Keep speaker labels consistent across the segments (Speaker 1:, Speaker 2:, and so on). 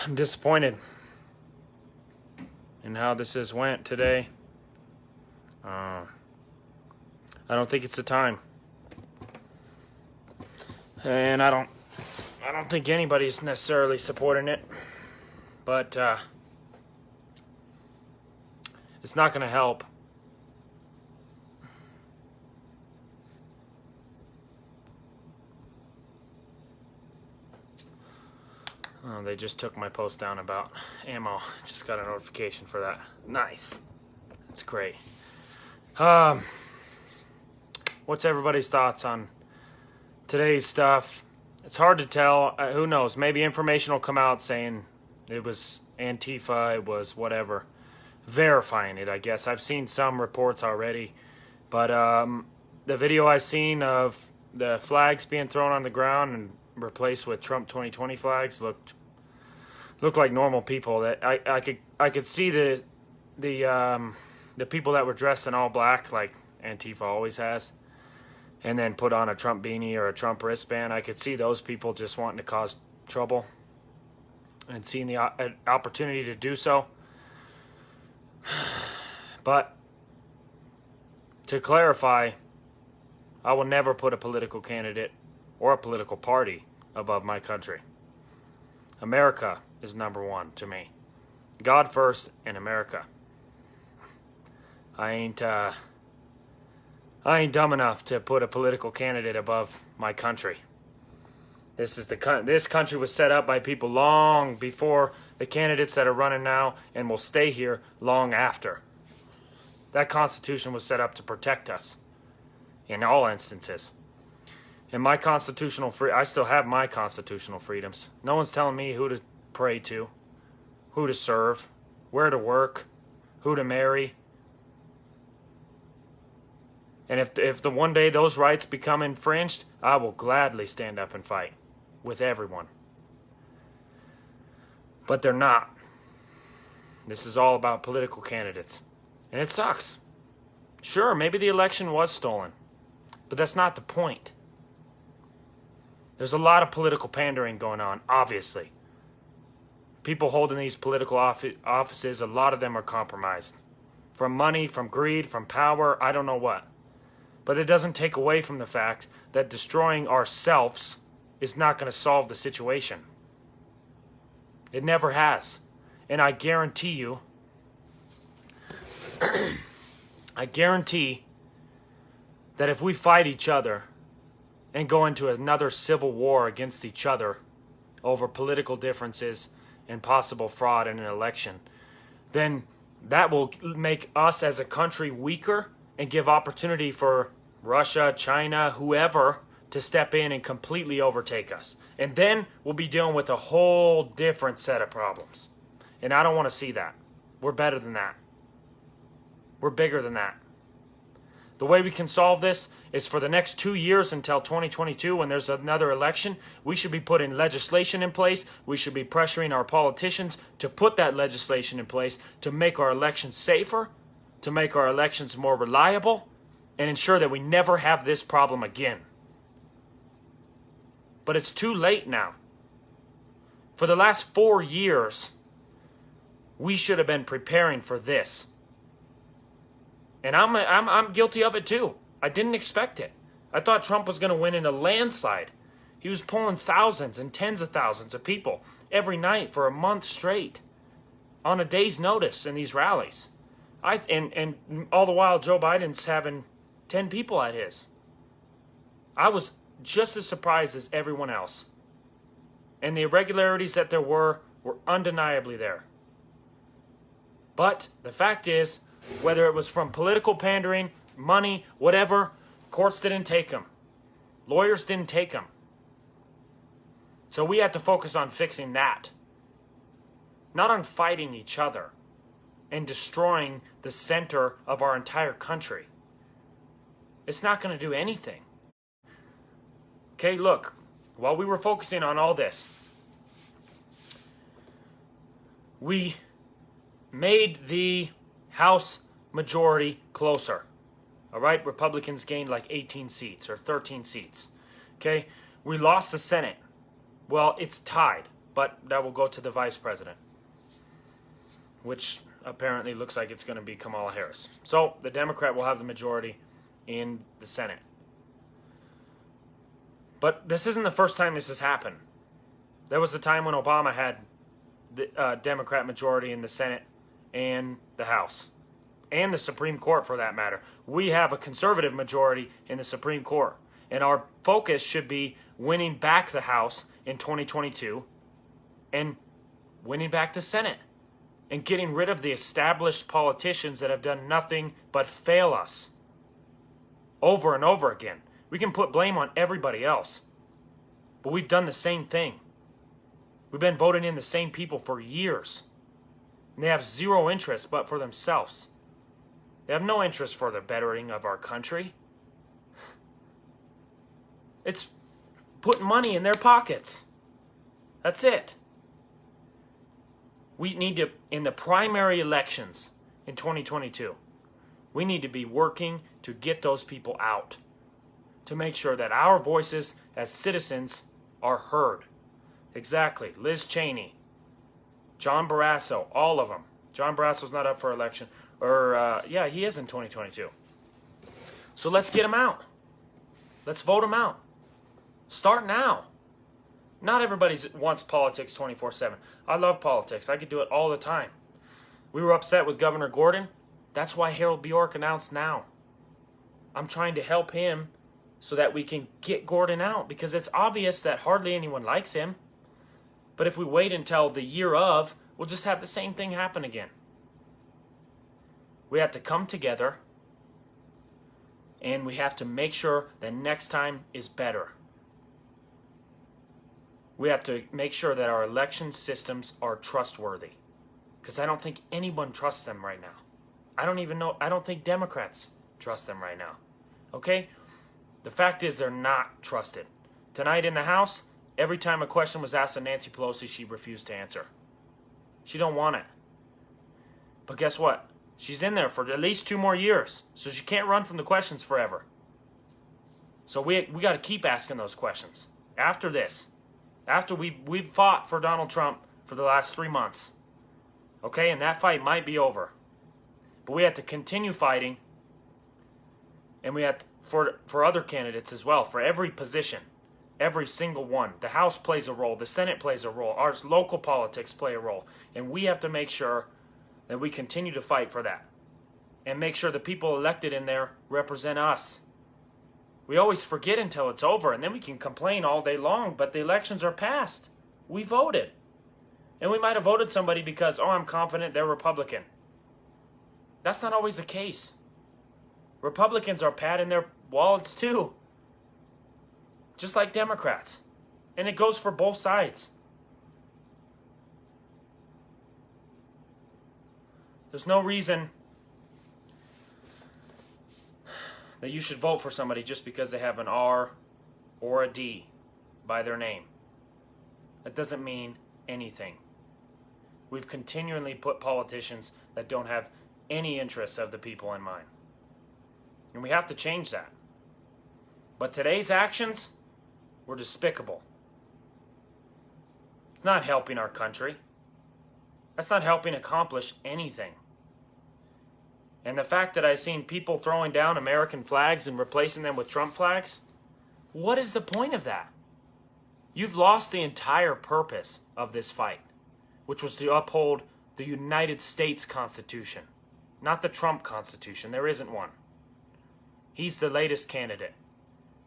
Speaker 1: I'm disappointed in how this has went today. I don't think it's the time, and I don't think anybody's necessarily supporting it. But it's not going to help. Oh, they just took my post down about ammo. Just got a notification for that. Nice. That's great. What's everybody's thoughts on today's stuff? It's hard to tell. Who knows? Maybe information will come out saying it was Antifa, it was whatever. Verifying it, I guess. I've seen some reports already. But the video I seen of the flags being thrown on the ground and replaced with Trump 2020 flags looked like normal people. That I could see the people that were dressed in all black, like Antifa always has, and then put on a Trump beanie or a Trump wristband. I could see those people just wanting to cause trouble and seeing the opportunity to do so. But to clarify, I will never put a political candidate or a political party above my country. America is number one to me. God first and America. I ain't dumb enough to put a political candidate above my country. This country was set up by people long before the candidates that are running now, and will stay here long after. That Constitution was set up to protect us in all instances. And my constitutional I still have my constitutional freedoms. No one's telling me who to pray to, who to serve, where to work, who to marry. And if the one day those rights become infringed, I will gladly stand up and fight with everyone. But they're not. This is all about political candidates. And it sucks. Sure, maybe the election was stolen. But that's not the point. There's a lot of political pandering going on, obviously. People holding these political offices, a lot of them are compromised. From money, from greed, from power, I don't know what. But it doesn't take away from the fact that destroying ourselves is not going to solve the situation. It never has. And I guarantee you, that if we fight each other and go into another civil war against each other over political differences and possible fraud in an election, then that will make us as a country weaker and give opportunity for Russia, China, whoever to step in and completely overtake us. And then we'll be dealing with a whole different set of problems. And I don't want to see that. We're better than that. We're bigger than that. The way we can solve this is for the next 2 years until 2022, when there's another election, we should be putting legislation in place. We should be pressuring our politicians to put that legislation in place to make our elections safer, to make our elections more reliable, and ensure that we never have this problem again. But it's too late now. For the last 4 years, we should have been preparing for this. And I'm guilty of it too. I didn't expect it. I thought Trump was going to win in a landslide. He was pulling thousands and tens of thousands of people every night for a month straight on a day's notice in these rallies. And all the while Joe Biden's having 10 people at his. I was just as surprised as everyone else. And the irregularities that there were undeniably there. But the fact is, whether it was from political pandering, money, whatever, courts didn't take them. Lawyers didn't take them. So we had to focus on fixing that. Not on fighting each other and destroying the center of our entire country. It's not going to do anything. Okay, look, while we were focusing on all this, we made the House majority closer. All right, Republicans gained like 18 seats or 13 seats. Okay, we lost the Senate. Well, it's tied. but that will go to the vice president, which apparently looks like it's going to be Kamala Harris. So the Democrat will have the majority in the Senate. But this isn't the first time this has happened. There was a time when Obama had the Democrat majority in the Senate and the House, and the Supreme Court for that matter. We have a conservative majority in the Supreme Court, and our focus should be winning back the House in 2022 and winning back the Senate and getting rid of the established politicians that have done nothing but fail us over and over again. We can put blame on everybody else, but we've done the same thing. We've been voting in the same people for years, and they have zero interest but for themselves. They have no interest for the bettering of our country. It's putting money in their pockets. That's it. We need to, in the primary elections in 2022, we need to be working to get those people out, to make sure that our voices as citizens are heard. Exactly. Liz Cheney, John Barrasso, all of them. John Barrasso's not up for election. Yeah, he is in 2022. So let's get him out. Let's vote him out. Start now. Not everybody wants politics 24/7. I love politics. I could do it all the time. We were upset with Governor Gordon. That's why Harold Bjork announced now. I'm trying to help him so that we can get Gordon out, because it's obvious that hardly anyone likes him. But if we wait until the year of, we'll just have the same thing happen again. We have to come together, and we have to make sure that next time is better. We have to make sure that our election systems are trustworthy, because I don't think anyone trusts them right now. I don't think Democrats trust them right now. Okay? The fact is they're not trusted. Tonight in the House, every time a question was asked of Nancy Pelosi, she refused to answer. She don't want it. But guess what? She's in there for at least 2 more years, so she can't run from the questions forever. So we got to keep asking those questions. After this, after we've fought for Donald Trump for the last 3 months, okay, and that fight might be over, but we have to continue fighting, and we have to, for other candidates as well, for every position, every single one. The House plays a role, the Senate plays a role, our local politics play a role, and we have to make sure that we continue to fight for that and make sure the people elected in there represent us. We always forget until it's over, and then we can complain all day long, but the elections are passed. We voted. And we might have voted somebody because, oh, I'm confident they're Republican. That's not always the case. Republicans are padding their wallets too, just like Democrats. And it goes for both sides. There's no reason that you should vote for somebody just because they have an R or a D by their name. That doesn't mean anything. We've continually put politicians that don't have any interests of the people in mind. And we have to change that. But today's actions were despicable. It's not helping our country. That's not helping accomplish anything. And the fact that I've seen people throwing down American flags and replacing them with Trump flags, what is the point of that? You've lost the entire purpose of this fight, which was to uphold the United States Constitution, not the Trump Constitution. There isn't one. He's the latest candidate,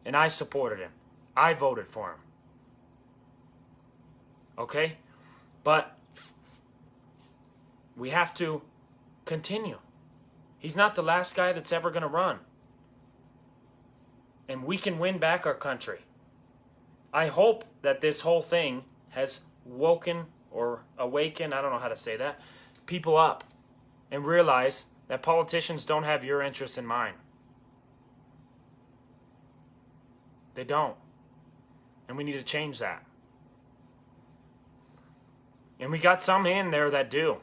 Speaker 1: and I supported him. I voted for him. Okay? But we have to continue. He's not the last guy that's ever going to run. And we can win back our country. I hope that this whole thing has woken or awakened, I don't know how to say that, people up and realize that politicians don't have your interests in mind. They don't. And we need to change that. And we got some in there that do.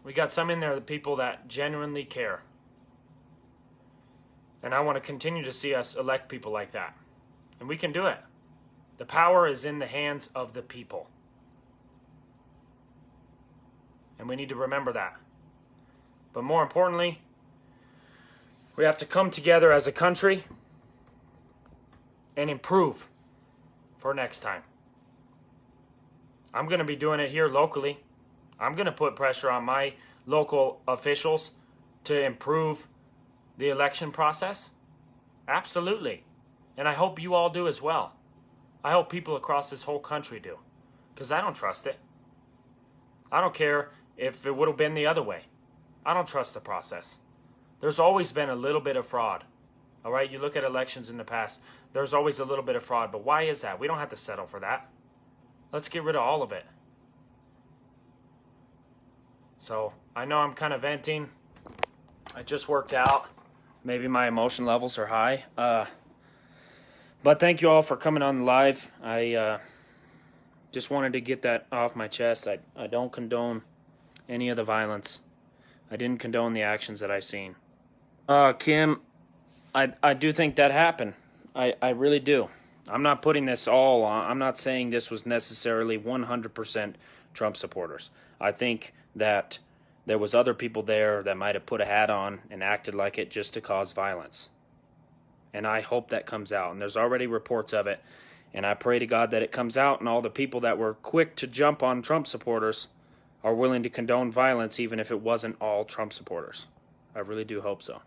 Speaker 1: We got some in there, the people that genuinely care. And I want to continue to see us elect people like that. And we can do it. The power is in the hands of the people. And we need to remember that. But more importantly, we have to come together as a country and improve for next time. I'm going to be doing it here locally. I'm going to put pressure on my local officials to improve the election process. Absolutely. And I hope you all do as well. I hope people across this whole country do. Because I don't trust it. I don't care if it would have been the other way. I don't trust the process. There's always been a little bit of fraud. All right, you look at elections in the past, there's always a little bit of fraud. But why is that? We don't have to settle for that. Let's get rid of all of it. So, I know I'm kind of venting. I just worked out. Maybe my emotion levels are high. But thank you all for coming on live. I just wanted to get that off my chest. I don't condone any of the violence. I didn't condone the actions that I've seen. Kim, I do think that happened. I really do. I'm not putting this all on. I'm not saying this was necessarily 100% Trump supporters. I think that there was other people there that might have put a hat on and acted like it just to cause violence. And I hope that comes out. And there's already reports of it. And I pray to God that it comes out and all the people that were quick to jump on Trump supporters are willing to condone violence even if it wasn't all Trump supporters. I really do hope so.